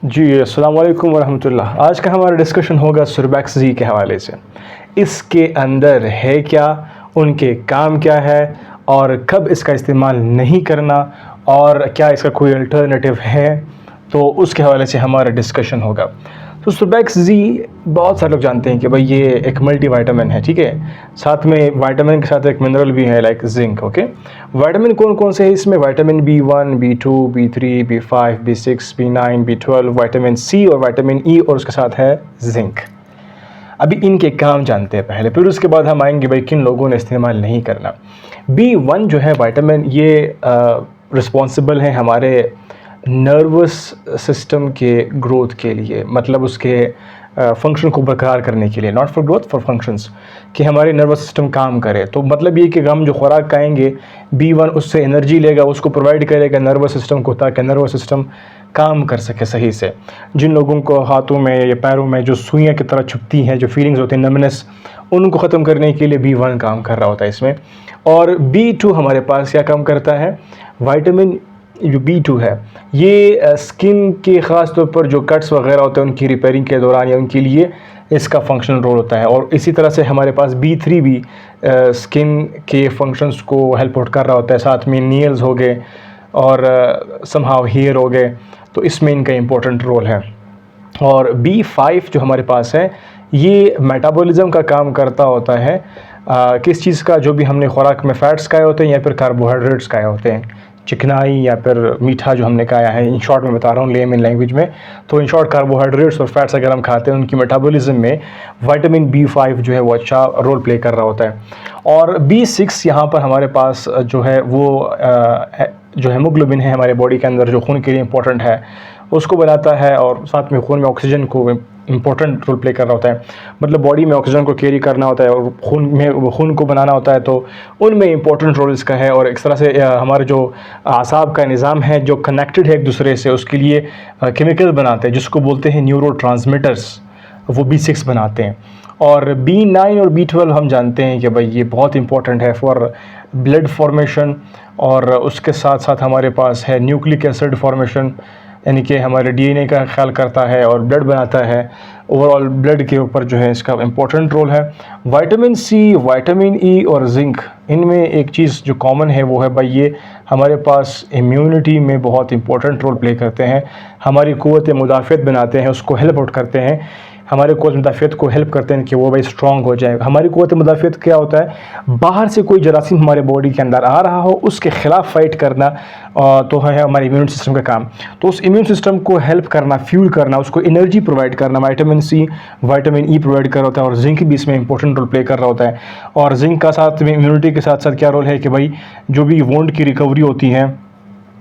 जी, अस्सलाम वालेकुम वरहमतुल्लाह। आज का हमारा डिस्कशन होगा सुरबैक्स जी के हवाले से। इसके अंदर है क्या, उनके काम क्या है और कब इसका इस्तेमाल नहीं करना और क्या इसका कोई अल्टरनेटिव है, तो उसके हवाले से हमारा डिस्कशन होगा। तो सुरबैक्स जी बहुत सारे लोग जानते हैं कि भाई ये एक मल्टीविटामिन है, ठीक है। साथ में विटामिन के साथ एक मिनरल भी है लाइक जिंक, ओके। विटामिन कौन कौन से हैं इसमें? Vitamin B1, B2, B3, B5, B6, B9, B12, vitamin C और विटामिन ई और उसके साथ है जिंक। अभी इनके काम जानते हैं पहले, फिर उसके बाद हम आएंगे भाई किन लोगों ने इस्तेमाल नहीं करना। B1 जो है विटामिन, ये रिस्पॉन्सिबल है हमारे नर्वस सिस्टम के ग्रोथ के लिए, मतलब उसके फंक्शन को बरकरार करने के लिए, not for growth, for functions, कि हमारे नर्वस सिस्टम काम करे। तो मतलब ये कि हम जो खुराक खाएंगे B1 उससे एनर्जी लेगा, उसको प्रोवाइड करेगा नर्वस सिस्टम को, ताकि नर्वस सिस्टम काम कर सके सही से। जिन लोगों को हाथों में या पैरों में जो सुइयाँ की तरह छुपती हैं, जो फीलिंग्स होती हैं नमनेस, उनको ख़त्म करने के लिए B1 काम कर रहा होता है इसमें। और B2 हमारे पास क्या काम करता है? विटामिन जो B2 है ये स्किन के ख़ास तौर पर जो कट्स वगैरह होते हैं उनकी रिपेयरिंग के दौरान या उनके लिए इसका फंक्शनल रोल होता है। और इसी तरह से हमारे पास B3 भी स्किन के फंक्शंस को हेल्प आउट कर रहा होता है। साथ में नेल्स हो गए और समहाउ हेयर हो गए, तो इसमें इनका इम्पोर्टेंट रोल है। और B5 जो हमारे पास है ये मेटाबॉलिज्म का काम करता होता है। किस चीज़ का? जो भी हमने खुराक में फ़ैट्स खाए होते हैं या फिर कार्बोहाइड्रेट्स खाए होते हैं, चिकनाई या फिर मीठा जो हमने खाया है, इन शॉर्ट में बता रहा हूँ लेमन लैंग्वेज में। तो इन शॉर्ट कार्बोहाइड्रेट्स और फैट्स अगर हम खाते हैं, उनकी मेटाबॉलिज्म में विटामिन B5 जो है वो अच्छा रोल प्ले कर रहा होता है। और B6 यहाँ पर हमारे पास जो है वो जो हेमोग्लोबिन है हमारे बॉडी के अंदर, जो खून के लिए इम्पोर्टेंट है, उसको बनाता है और साथ में खून में ऑक्सीजन को इम्पोर्टेंट रोल प्ले कर रहा होता है। मतलब बॉडी में ऑक्सीजन को कैरी करना होता है और खून को बनाना होता है, तो उनमें इम्पोर्टेंट रोल इसका है। और इस तरह से हमारे जो आसाब का निज़ाम है जो कनेक्टेड है एक दूसरे से, उसके लिए केमिकल बनाते हैं जिसको बोलते हैं न्यूरोट्रांसमीटर्स, वो B6 बनाते हैं। और B9 और B12 हम जानते हैं कि भाई ये बहुत इंपॉर्टेंट है फॉर ब्लड फॉर्मेशन, और उसके साथ साथ हमारे पास है न्यूक्लिक एसिड फॉर्मेशन, यानी कि हमारे DNA का ख्याल करता है और ब्लड बनाता है। ओवरऑल ब्लड के ऊपर जो है इसका इम्पोर्टेंट रोल है। विटामिन सी, विटामिन ई और जिंक, इनमें एक चीज़ जो कॉमन है वो है भाई ये हमारे पास इम्यूनिटी में बहुत इंपॉर्टेंट रोल प्ले करते हैं। हमारी क़ुव्वत मुदाफ़त बनाते हैं, उसको हेल्प आउट करते हैं। हमारे क़ुव्वत मुदाफ़त को हेल्प करते हैं कि वो भाई स्ट्रॉन्ग हो जाए। हमारी क़ुव्वत मुदाफ़त क्या होता है? बाहर से कोई जरासीम हमारे बॉडी के अंदर आ रहा हो उसके ख़िलाफ़ फ़ाइट करना, तो है हमारे इम्यून सिस्टम का काम। तो उस इम्यून सिस्टम को हेल्प करना, फ्यूल करना, उसको एनर्जी प्रोवाइड करना, vitamin C, vitamin E provide कर रहा होता है। और जिंक भी इसमें इंपॉर्टेंट रोल प्ले कर रहा होता है। और जिंक का साथ में इम्यूनिटी के साथ साथ क्या रोल है कि भाई जो भी वोंड की रिकवरी होती है,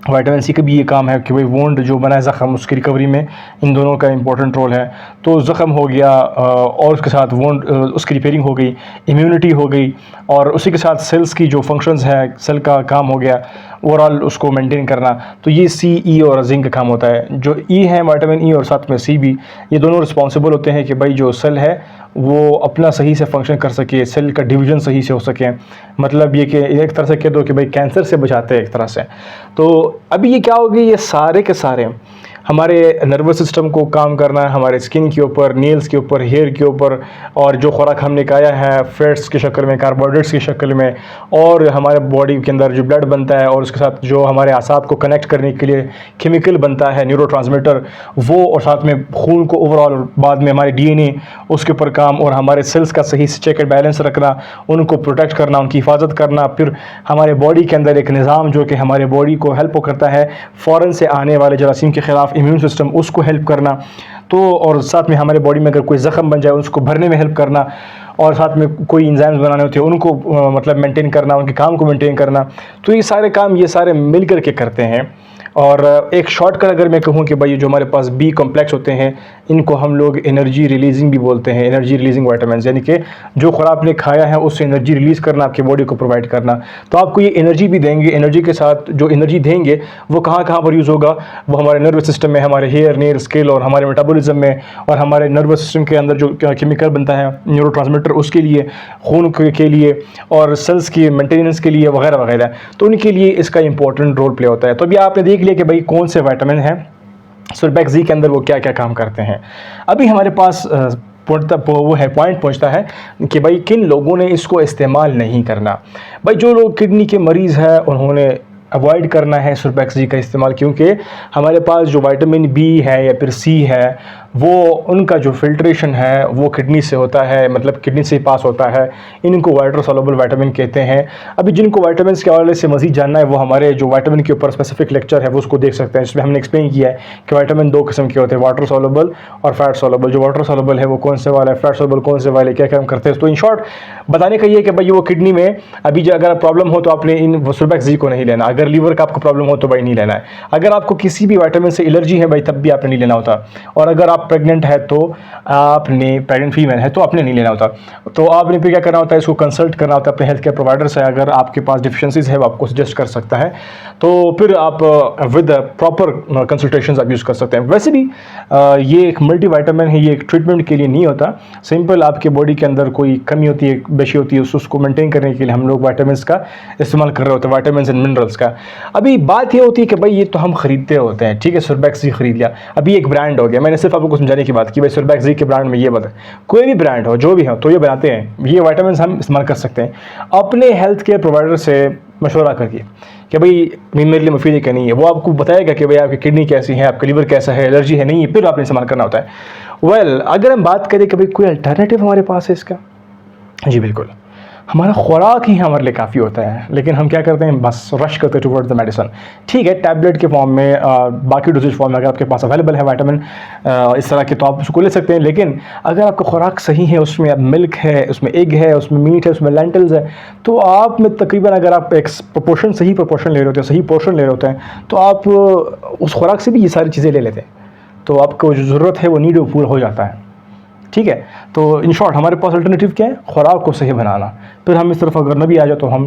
विटामिन सी का भी ये काम है कि भाई वोंड जो बना है ज़ख़म, उसकी रिकवरी में इन दोनों का इंपॉर्टेंट रोल है। तो ज़ख़म हो गया और उसके साथ वोंड, उसकी रिपेयरिंग हो गई, इम्यूनिटी हो गई, और उसी के साथ सेल्स की जो फंक्शंस है, सेल का काम हो गया ओवरऑल उसको मेंटेन करना। तो ये सी, ई और जिंक का काम होता है। जो ई है विटामिन ई और साथ में सी भी, ये दोनों रिस्पॉन्सिबल होते हैं कि भाई जो सेल है वो अपना सही से फंक्शन कर सके, सेल का डिवीज़न सही से हो सके। मतलब ये कि एक तरह से कह दो कि भाई कैंसर से बचाते हैं एक तरह से। तो अभी ये क्या होगी, ये सारे के सारे हमारे नर्वस सिस्टम को काम करना है, हमारे स्किन के ऊपर, नेल्स के ऊपर, हेयर के ऊपर, और जो खुराक हमने खाया है फैट्स की शक्ल में, कार्बोहाइड्रेट्स की शक्ल में, और हमारे बॉडी के अंदर जो ब्लड बनता है और उसके साथ जो हमारे आसाब को कनेक्ट करने के लिए केमिकल बनता है न्यूरोट्रांसमीटर, वो, और साथ में खून को ओवरऑल बाद में हमारे DNA उसके ऊपर काम, और हमारे सेल्स का सही से चेक एंड बैलेंस रखना, उनको प्रोटेक्ट करना, उनकी हिफाजत करना। फिर हमारे बॉडी के अंदर एक निज़ाम जो कि हमारे बॉडी को हेल्प करता है फ़ौरन से आने वाले जरासीम के ख़िलाफ़, इम्यून सिस्टम, उसको हेल्प करना। तो और साथ में हमारे बॉडी में अगर कोई ज़ख़म बन जाए उसको भरने में हेल्प करना, और साथ में कोई एंजाइम्स बनाने होते हैं उनको मतलब मेंटेन करना, उनके काम को मेंटेन करना। तो ये सारे काम ये सारे मिल कर के करते हैं। और एक शॉर्टकट अगर मैं कहूँ कि भाई जो हमारे पास B कॉम्प्लेक्स होते हैं, इनको हम लोग एनर्जी रिलीजिंग भी बोलते हैं, एनर्जी रिलीजिंग विटामिन, यानी कि जो खुराक आपने खाया है उससे एनर्जी रिलीज़ करना, आपके बॉडी को प्रोवाइड करना। तो आपको ये एनर्जी भी देंगे। एनर्जी के साथ जो एनर्जी देंगे वो कहाँ कहाँ पर यूज़ होगा? वो हमारे नर्वस सिस्टम में, हमारे हेयर, नेल, स्किल और हमारे मेटाबॉलिज्म में, और हमारे नर्वस सिस्टम के अंदर जो केमिकल बनता है न्यूरोट्रांसमीटर, उसके लिए, खून के लिए, और सेल्स की मेंटेनेंस के लिए, वगैरह वगैरह। तो उनके लिए इसका इंपॉर्टेंट रोल प्ले होता है। तो अभी आपने देख लिया कि भाई कौन से विटामिन हैं सुरबैक्स जी के अंदर वो क्या क्या काम करते हैं। अभी हमारे पास पॉइंट पहुंचता है कि भाई किन लोगों ने इसको इस्तेमाल नहीं करना। भाई जो लोग किडनी के मरीज़ हैं उन्होंने अवॉइड करना है सुरबैक्स जी का इस्तेमाल, क्योंकि हमारे पास जो विटामिन बी है या फिर सी है वो उनका जो फिल्ट्रेशन है वो किडनी से होता है, मतलब किडनी से पास होता है। इनको वाटर सॉल्युबल विटामिन कहते हैं। अभी जिनको विटामिन के हवाले से मज़ीद जानना है वो हमारे जो विटामिन के ऊपर स्पेसिफिक लेक्चर है वो उसको देख सकते हैं। इसमें हमने एक्सप्लेन किया है कि विटामिन 2 किस्म के होते हैं, वाटर सॉल्युबल और फैट सॉल्युबल। जो वाटर सॉल्युबल है वो कौन से वाला है, फैट सॉल्युबल कौन से वाले, क्या काम करते हैं। तो इन शॉर्ट बताने का ये है कि भाई वो किडनी में अभी जो अगर प्रॉब्लम हो तो आपने इन सुरबैक्स जी को नहीं लेना। अगर लीवर का आपको प्रॉब्लम हो तो भाई नहीं लेना है। अगर आपको किसी भी विटामिन से एलर्जी है भाई तब भी आपने नहीं लेना होता। और अगर आप प्रेग्नेंट है तो आपने, प्रेग्नेंट फीमेल है तो आपने नहीं लेना होता। तो आपने फिर क्या करना होता है, इसको कंसल्ट करना होता है अपने हेल्थ केयर प्रोवाइडर से। अगर आपके पास डिफिशिएंसीज है वो आपको सजेस्ट कर सकता है, तो फिर आप विद प्रॉपर कंसल्टेशंस आप यूज़ कर सकते हैं। वैसे भी ये एक मल्टी विटामिन है, ये एक ट्रीटमेंट के लिए नहीं होता। सिंपल आपके बॉडी के अंदर कोई कमी होती है, बेशी होती है, उसको मेंटेन करने के लिए हम लोग विटामिन का इस्तेमाल कर रहे होते हैं, विटामिन एंड मिनरल्स का। अभी बात ये होती है कि भाई ये तो हम खरीदते होते हैं, ठीक है, सुरबैक्स जी खरीद लिया, अभी एक ब्रांड हो गया। मैंने सिर्फ आपको समझाने की बात की भाई सुरबैक्स जी के ब्रांड में ये बता, कोई भी ब्रांड हो जो भी हो तो ये बनाते हैं, ये विटामिन हम इस्तेमाल कर सकते हैं अपने हेल्थ केयर प्रोवाइडर से मशवरा करके कि भाई मेरे लिए मुफीद है क्या नहीं है। वो आपको बताएगा कि भाई आपकी किडनी कैसी है, आपका लीवर कैसा है, एलर्जी है नहीं है, फिर आपने इस्तेमाल करना होता है। वेल अगर हम बात करें कि भाई कोई अल्टरनेटिव हमारे पास है इसका, जी बिल्कुल, हमारा खुराक ही हमारे लिए काफ़ी होता है। लेकिन हम क्या करते हैं, बस रश करते हैं टुवर्ड्स द मेडिसिन। ठीक है, टैबलेट के फॉर्म में, बाकी डोजेज फॉर्म में अगर आपके पास अवेलेबल है विटामिन इस तरह के तो आप उसको ले सकते हैं। लेकिन अगर आपका खुराक सही है, उसमें मिल्क है, उसमें एग है, उसमें मीट है, उसमें लेंटिल्स है, तो आप में तकरीबन अगर आप एक प्रोपोर्शन, सही प्रोपोर्शन ले रहे होते हैं, सही पोर्शन ले रहे होते हैं, तो आप उस खुराक से भी ये सारी चीज़ें ले लेते हैं, तो आपको जो ज़रूरत है वो नीड पूरा हो जाता है। ठीक है, तो इन शॉर्ट हमारे पास अल्टरनेटिव क्या है, खुराक को सही बनाना। फिर हम इस तरफ अगर न भी आ जाए तो हम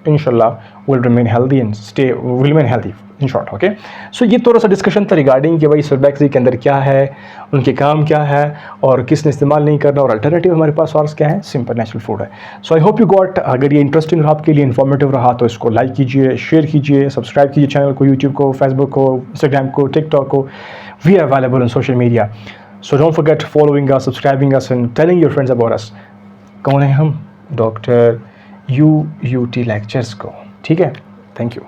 इंशाल्लाह will remain healthy and will remain healthy in short. Okay, so ये थोड़ा सा डिस्कशन था रिगार्डिंग कि भाई सुरबैक्स जी के अंदर क्या है, उनके काम क्या है और किसने इस्तेमाल नहीं करना, और अल्टरनेटिव हमारे पास और क्या है, सिंपल नेचुरल फूड है। सो आई होप यू गॉट, अगर ये इंटरेस्टिंग रहा आपके लिए, इन्फॉर्मेटिव रहा, तो इसको लाइक कीजिए, शेयर कीजिए, सब्सक्राइब कीजिए चैनल को, यूट्यूब को, फेसबुक को, इंस्टाग्राम को, टिकटॉक को। We are available on social media, so don't forget following us, subscribing us and telling your friends about us। कौन है हम, डॉक्टर UUT लेक्चर्स को। ठीक है, थैंक यू।